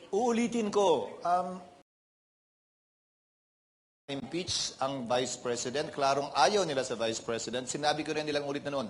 Uulitin ko, impeach ang Vice President. Klarong ayaw nila sa Vice President. Sinabi ko rin nilang ulit na noon.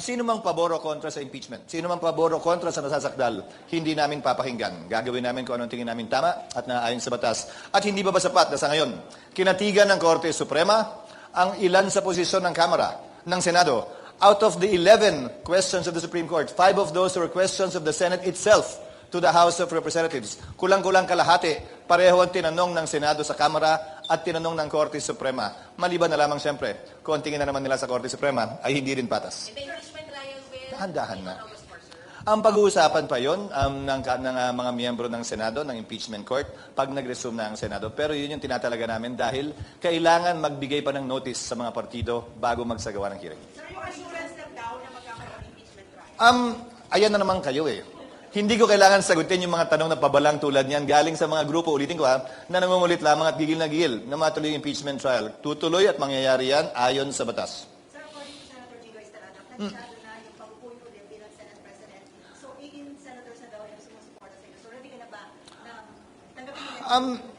Sino mang pabor o kontra sa impeachment, sino mang pabor o kontra sa nasasakdal, hindi namin papakinggan. Gagawin namin kung anong tingin namin tama at naayon sa batas. At hindi ba sapat na sa ngayon, kinatigan ng Korte Suprema ang ilan sa posisyon ng Kamara, ng Senado. Out of the 11 questions of the Supreme Court, 5 of those were questions of the Senate itself to the House of Representatives. Kulang-kulang kalahati, pareho ang tinanong ng Senado sa Kamara at tinanong ng Korte Suprema. Maliban na lamang siyempre, kung tingin na naman nila sa Korte Suprema, ay hindi rin patas. Dahan-dahan na. Ang pag-uusapan pa yon ng mga miyembro ng Senado, ng impeachment court, pag nag-resume na ang Senado. Pero yun yung tinatalaga namin dahil kailangan magbigay pa ng notice sa mga partido bago magsagawa ng hearing. Sir, yung assurance na daw na magkakaroon ng impeachment trial? Ayan na naman kayo eh. Hindi ko kailangan sagutin yung mga tanong na pabalang tulad niyan galing sa mga grupo, ulitin ko na nangungulit lamang at gigil na gigil na matuloy yung impeachment trial. Tutuloy at mangyayari yan ayon sa batas. Sir, according to Senator Jigo Estrada, planchado na yung pagpupuno din bilang Senate President. So, 18 senators na daw yung sumusuporta sa inyo. So, ready ka na ba na tanggapin niya?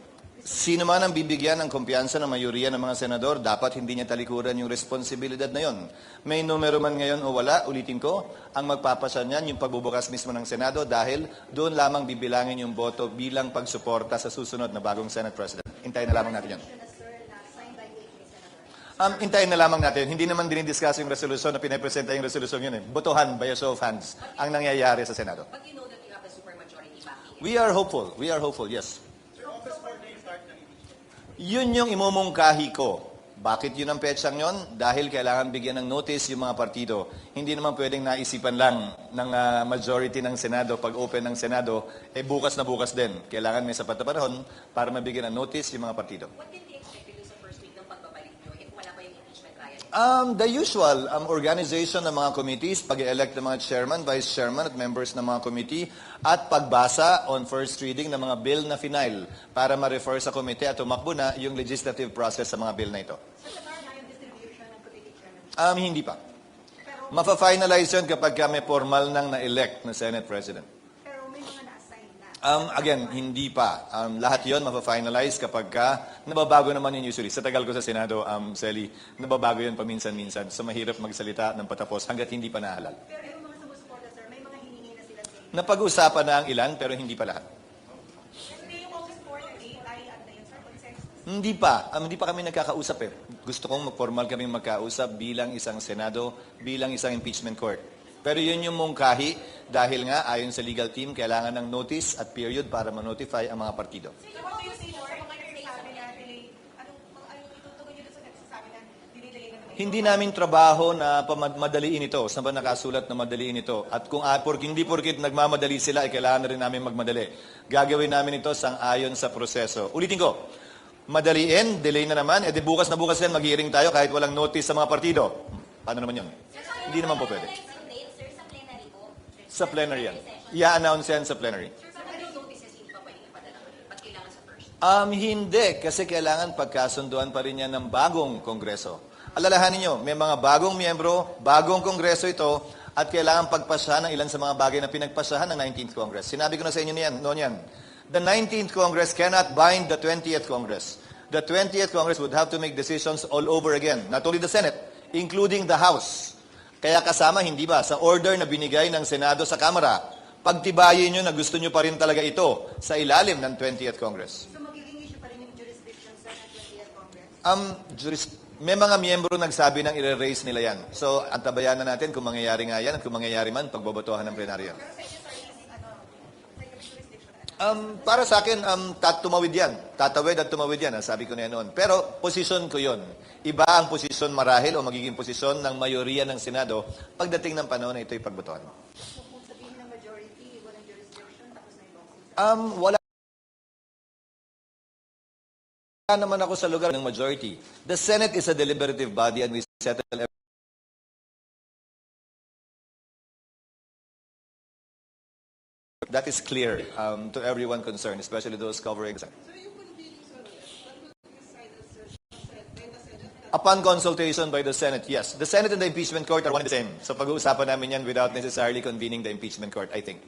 Sino man ang bibigyan ng kumpiyansa ng mayoriya ng mga senador, dapat hindi niya talikuran yung responsibilidad na yon. May numero man ngayon o wala, ulitin ko, ang magpapasya niyan yung pagbubukas mismo ng Senado dahil doon lamang bibilangin yung boto bilang pagsuporta sa susunod na bagong Senate President. Hintayin na lamang natin yan. Hintayin na lamang natin. Hindi naman dinidiscuss yung resolusyon na pinapresenta yung resolusyon yun. Botohan by a show of hands ang nangyayari sa Senado. But you know that you have a supermajority backing. We are hopeful. We are hopeful, yes. Yun yung imumungkahi ko. Bakit yun ang petsang yun? Dahil kailangan bigyan ng notice yung mga partido. Hindi naman pwedeng naisipan lang ng majority ng Senado, pag open ng Senado, bukas na bukas din. Kailangan may sapat na panahon para mabigyan ng notice yung mga partido. What can they expect dito sa first week ng pagbabalik nyo if wala pa yung impeachment trial? The usual organization ng mga committees, pag-elect ng mga chairman, vice chairman at members ng mga committee, at pagbasa on first reading ng mga bill na final para ma-refer sa committee at tumakbo na yung legislative process sa mga bill na ito. So, sa na yung distribution ng committee chairman? Hindi pa. Mafa-finalize yun kapag kami formal nang na-elect na Senate President. Pero may mga na-assign na. Again, hindi pa. Lahat yon mafa-finalize kapag nababago naman yun usually. Sa tagal ko sa Senado, Sally, nababago yun paminsan-minsan. So mahirap magsalita ng patapos hanggat hindi pa nahalal. Pero yung mga sumusuporta, sir, may mga hiningi na sila sa inyo. Napag-usapan na ang ilan pero hindi pa lahat. Hindi yung August 4 na date ay ano na yun, sir, consensus. Hindi pa kami nagkakausap eh. Gusto kong mag-formal kaming magkausap bilang isang Senado, bilang isang impeachment court. Pero yun yung mungkahi dahil nga ayon sa legal team, kailangan ng notice at period para ma-notify ang mga partido. So, what do you say, sir, mga nagsasabi na delay? Anong itutugon nyo doon sa nagsasabi na delay na naman? Hindi namin trabaho na madaliin ito. Saan ba nakasulat na madaliin ito? At kung hindi porkit nagmamadali sila, ay kailangan na rin namin magmadali. Gagawin namin ito sang-ayon sa proseso. Ulitin ko, madaliin, delay na naman, bukas na bukas yan, mag-hearing tayo kahit walang notice sa mga partido. Paano naman yun? Hindi naman po pwede. Sa plenary yan. I-announce yan sa plenary. Sir, anong notices hindi pa pwedeng ipadala? Ba't kailangan sa first? Hindi, kasi kailangan pagkasunduan pa rin yan ng bagong kongreso. Alalahanin nyo, may mga bagong miyembro, bagong kongreso ito, at kailangan pagpasyahan ng ilan sa mga bagay na pinagpasyahan ng 19th Congress. Sinabi ko na sa inyo noon yan. The 19th Congress cannot bind the 20th Congress. The 20th Congress would have to make decisions all over again. Not only the Senate, including the House. Kaya kasama, hindi ba, sa order na binigay ng Senado sa Kamara, pagtibayin nyo na gusto nyo pa rin talaga ito sa ilalim ng 20th Congress. So, magiging issue pa rin yung jurisdiction sa 20th Congress? May mga miyembro nagsabi ng i-raise nila yan. So, antabayan na natin kung mangyayari nga yan at kung mangyayari man, pagbobotohan ng plenaryo. Para sa akin, tumawid yan. Tatawid at tumawid yan. Sabi ko na yan noon. Pero, posisyon ko yon. Iba ang posisyon marahil o magiging posisyon ng mayoriya ng Senado pagdating ng panahon na ito'y pagbotohan. So, kung sabihin ng majority, walang jurisdiction, tapos na yung Wala naman ako sa lugar ng majority. The Senate is a deliberative body and we settle everything. That is clear to everyone concerned, especially those covering. Upon consultation by the Senate, yes. The Senate and the impeachment court are one and the same. So pag-uusapan namin yan without necessarily convening the impeachment court, I think.